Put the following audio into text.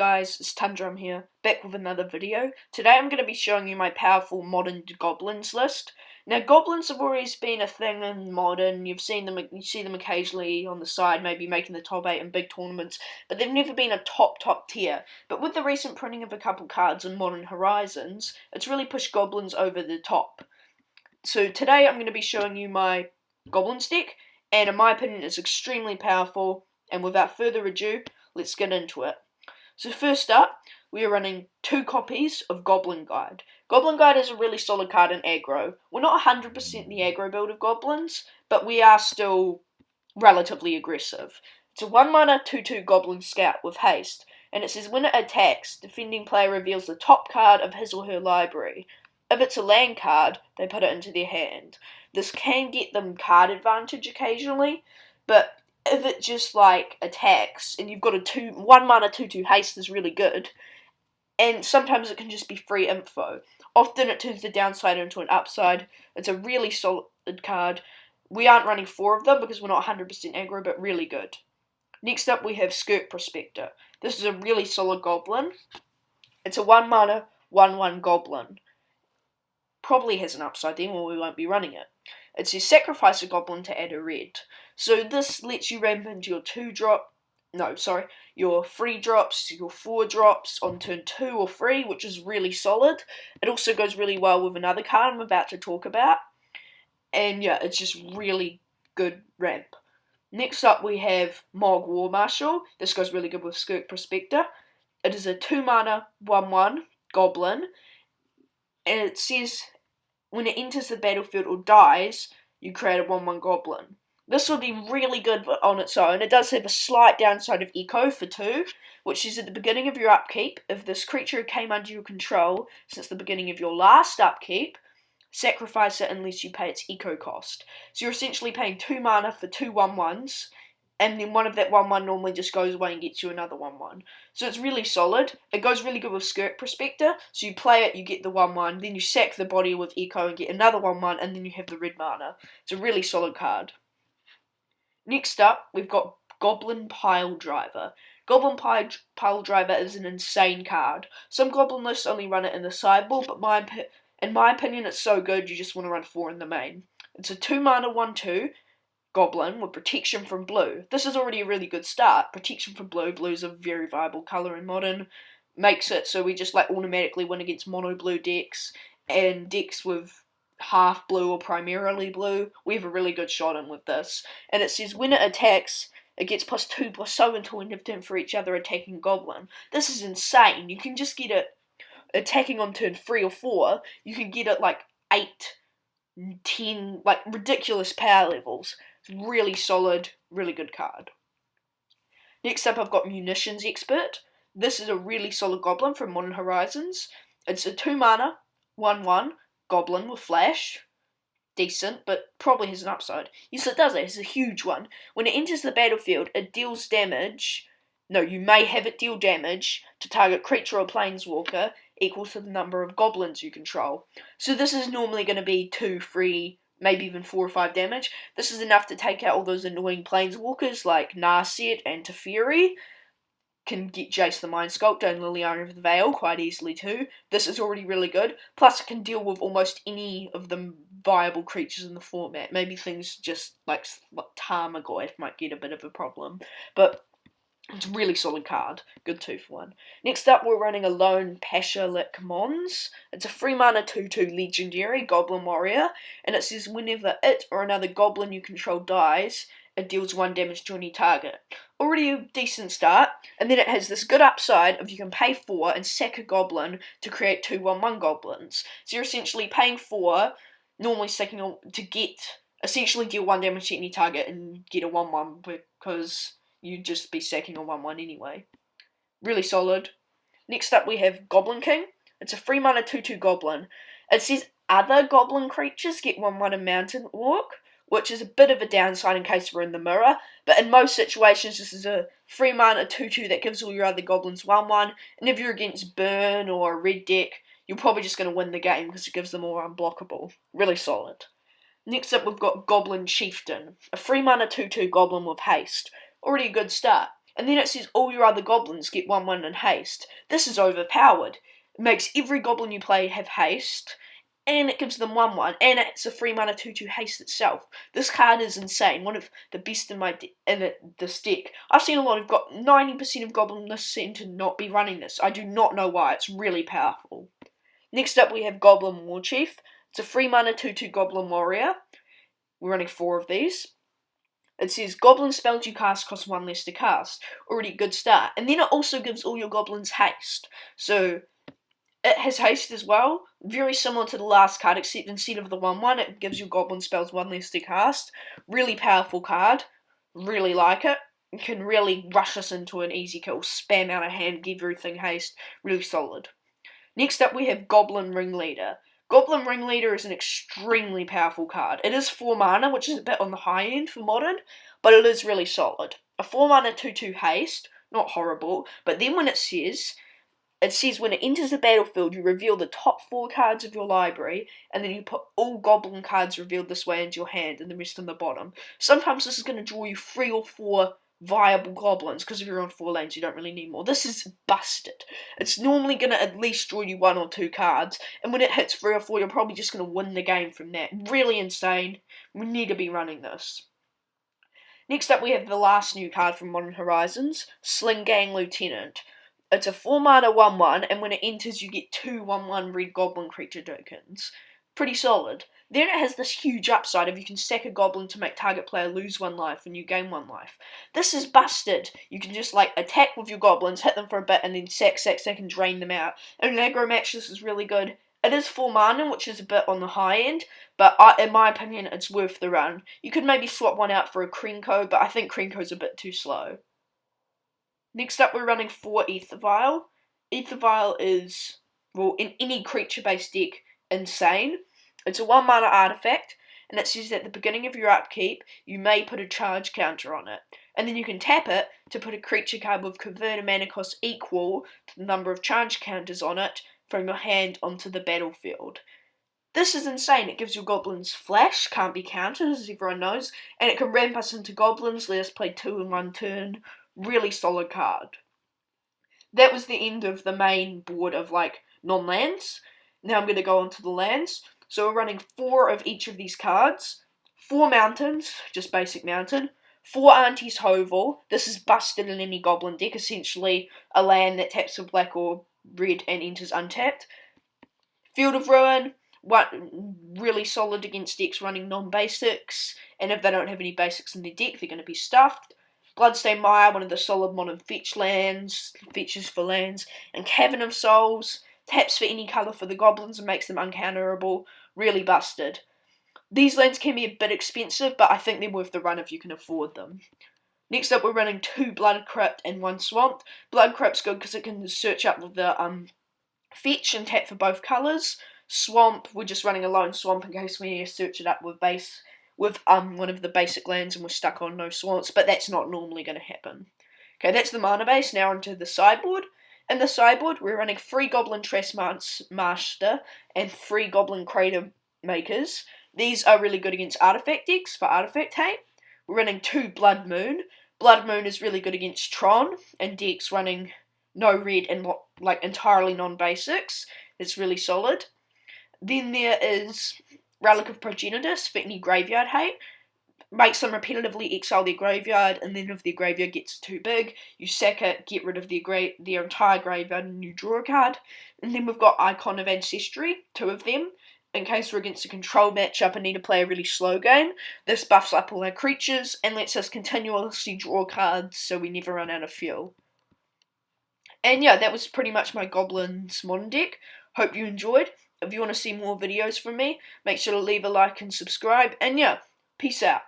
guys, it's Tundrum here, back with another video. Today I'm going to be showing you my powerful Modern Goblins list. Now, Goblins have always been a thing in Modern. You see them occasionally on the side, maybe making the top 8 in big tournaments, but they've never been a top tier. But with the recent printing of a couple cards in Modern Horizons, it's really pushed Goblins over the top. So today I'm going to be showing you my Goblins deck, and in my opinion it's extremely powerful, and without further ado, let's get into it. So first up, we are running 2 copies of Goblin Guard. Goblin Guard is a really solid card in aggro. We're not 100% the aggro build of Goblins, but we are still relatively aggressive. It's a 1-mana 2/2 Goblin Scout with haste, and it says when it attacks, defending player reveals the top card of his or her library. If it's a land card, they put it into their hand. This can get them card advantage occasionally, but if it just attacks and you've got a 1-mana 2/2 haste is really good, and sometimes it can just be free info. Often it turns the downside into an upside. It's a really solid card. We aren't running 4 of them because we're not 100% aggro, but really good. Next up we have Prospector. This is a really solid goblin. It's a 1-mana 1/1 goblin. Probably has an upside then, or we won't be running it. It says sacrifice a goblin to add a red. So this lets you ramp into your 3 drops, your 4 drops on turn 2 or 3, which is really solid. It also goes really well with another card I'm about to talk about. And yeah, it's just really good ramp. Next up we have Morgue War Marshal. This goes really good with Prospector. It is a 2-mana 1/1 goblin. And it says when it enters the battlefield or dies, you create a 1/1 goblin. This would be really good on its own. It does have a slight downside of eco for 2, which is at the beginning of your upkeep, if this creature came under your control since the beginning of your last upkeep, sacrifice it unless you pay its eco cost. So you're essentially paying 2 mana for 2 1/1s, and then one of that 1/1 normally just goes away and gets you another 1/1. So it's really solid. It goes really good with Prospector. So you play it, you get the 1/1, then you sack the body with eco and get another 1/1, and then you have the red mana. It's a really solid card. Next up, we've got Goblin Piledriver. Goblin Piledriver is an insane card. Some Goblin lists only run it in the sideboard, but in my opinion it's so good you just want to run 4 in the main. It's a 2-mana 1/2 goblin with protection from blue. This is already a really good start. Protection from blue. Blue is a very viable colour in Modern. Makes it so we just automatically win against mono blue decks and decks with half blue or primarily blue. We have a really good shot in with this. And it says when it attacks, it gets +2/+0 until end of turn for each other attacking goblin. This is insane. You can just get it attacking on turn 3 or 4. You can get it 8, 10, ridiculous power levels. It's really solid, really good card. Next up I've got Munitions Expert. This is a really solid goblin from Modern Horizons. It's a 2-mana 1/1 goblin with flash. Decent, but probably has an upside. Yes, it does. It has a huge one. When it enters the battlefield, it deals damage. No, you may have it deal damage to target creature or planeswalker equal to the number of goblins you control. So this is normally going to be 2, 3, maybe even 4 or 5 damage. This is enough to take out all those annoying planeswalkers like Narset and Teir. Can get Jace the Mind Sculptor and Liliana of the Vial quite easily too. This is already really good. Plus it can deal with almost any of the viable creatures in the format. Maybe things just like Tarmogoyf might get a bit of a problem. But it's a really solid card. Good 2 for 1. Next up we're running a lone Paschal. It's a 3-mana 2/2 legendary Goblin Warrior. And it says whenever it or another goblin you control dies, it deals 1 damage to any target. Already a decent start, and then it has this good upside of you can pay 4 and sack a goblin to create 2 1/1 goblins. So you're essentially paying 4, normally sacking to essentially deal 1 damage to any target and get a 1/1 because you'd just be sacking a 1/1 anyway. Really solid. Next up we have Goblin King. It's a 3-mana 2/2 goblin. It says other goblin creatures get 1/1 in Mountain Orc, which is a bit of a downside in case we're in the mirror, but in most situations this is a 3-mana 2/2 that gives all your other goblins 1/1, and if you're against Burn or a red deck, you're probably just going to win the game because it gives them all unblockable. Really solid. Next up we've got Goblin Chieftain, a 3-mana 2/2 goblin with haste. Already a good start. And then it says all your other goblins get 1/1 and haste. This is overpowered. It makes every goblin you play have haste, and it gives them 1/1, and it's a 3 mana 2/2 haste itself. This card is insane, one of the best in this deck. I've seen a lot of 90% of goblin lists seem to not be running this. I do not know why, it's really powerful. Next up we have Goblin War Chief. It's a 3 mana 2/2 goblin warrior. We're running 4 of these. It says, goblin spells you cast cost 1 less to cast. Already a good start. And then it also gives all your goblins haste. So, it has haste as well. Very similar to the last card, except instead of the 1/1, it gives your goblin spells 1 less to cast. Really powerful card. Really like it. It can really rush us into an easy kill. Spam out of hand, give everything haste. Really solid. Next up we have Goblin Ringleader. Goblin Ringleader is an extremely powerful card. It is 4 mana, which is a bit on the high end for Modern, but it is really solid. A 4 mana 2/2 haste, not horrible, but then when it says when it enters the battlefield, you reveal the top 4 cards of your library, and then you put all goblin cards revealed this way into your hand, and the rest on the bottom. Sometimes this is going to draw you 3 or 4 viable goblins, because if you're on 4 lanes you don't really need more. This is busted. It's normally going to at least draw you 1 or 2 cards, and when it hits 3 or 4 you're probably just going to win the game from that. Really insane. We need to be running this. Next up we have the last new card from Modern Horizons, Sling Lieutenant. It's a 4 mana 1/1, and when it enters you get 2 1/1 red goblin creature tokens. Pretty solid. Then it has this huge upside of you can sack a goblin to make target player lose 1 life and you gain 1 life. This is busted. You can just attack with your goblins, hit them for a bit, and then sack, and drain them out. In an aggro match this is really good. It is 4 mana, which is a bit on the high end, but in my opinion it's worth the run. You could maybe swap one out for a Krenko, but I think Krenko's a bit too slow. Next up we're running 4 Aether Vial. Aether Vial is, well, in any creature-based deck, insane. It's a 1 mana artifact, and it says at the beginning of your upkeep, you may put a charge counter on it. And then you can tap it to put a creature card with converted mana cost equal to the number of charge counters on it from your hand onto the battlefield. This is insane. It gives your goblins flash, can't be countered as everyone knows, and it can ramp us into goblins, let us play 2 in 1 turn. Really solid card. That was the end of the main board of non-lands. Now I'm going to go on to the lands. So we're running 4 of each of these cards. 4 mountains, just basic mountain. 4 Auntie's Hovel. This is busted in any goblin deck, essentially a land that taps for black or red and enters untapped. Field of Ruin, really solid against decks running non-basics, and if they don't have any basics in their deck, they're going to be stuffed. Bloodstained Mire, one of the solid modern features for lands, and Cavern of Souls, taps for any colour for the goblins and makes them uncounterable. Really busted. These lands can be a bit expensive, but I think they're worth the run if you can afford them. Next up we're running 2 Blood Crypt and 1 Swamp. Blood Crypt's good because it can search up with the fetch and tap for both colours. Swamp, we're just running a lone swamp in case we need to search it up with one of the basic lands and we're stuck on no swamps, but that's not normally going to happen. Okay, that's the mana base. Now onto the sideboard. In the sideboard, we're running 3 Goblin Master and 3 Goblin Crater Makers. These are really good against artifact decks for artifact hate. We're running 2 Blood Moon. Blood Moon is really good against Tron and decks running no red and entirely non-basics. It's really solid. Then there is Relic of Progenitus for any graveyard hate. Makes them repetitively exile their graveyard, and then if their graveyard gets too big, you sack it, get rid of their entire graveyard, and you draw a card. And then we've got Icon of Ancestry, 2 of them, in case we're against a control matchup and need to play a really slow game. This buffs up all our creatures, and lets us continuously draw cards, so we never run out of fuel. And yeah, that was pretty much my Goblins Modern deck. Hope you enjoyed. If you want to see more videos from me, make sure to leave a like and subscribe, and yeah, peace out.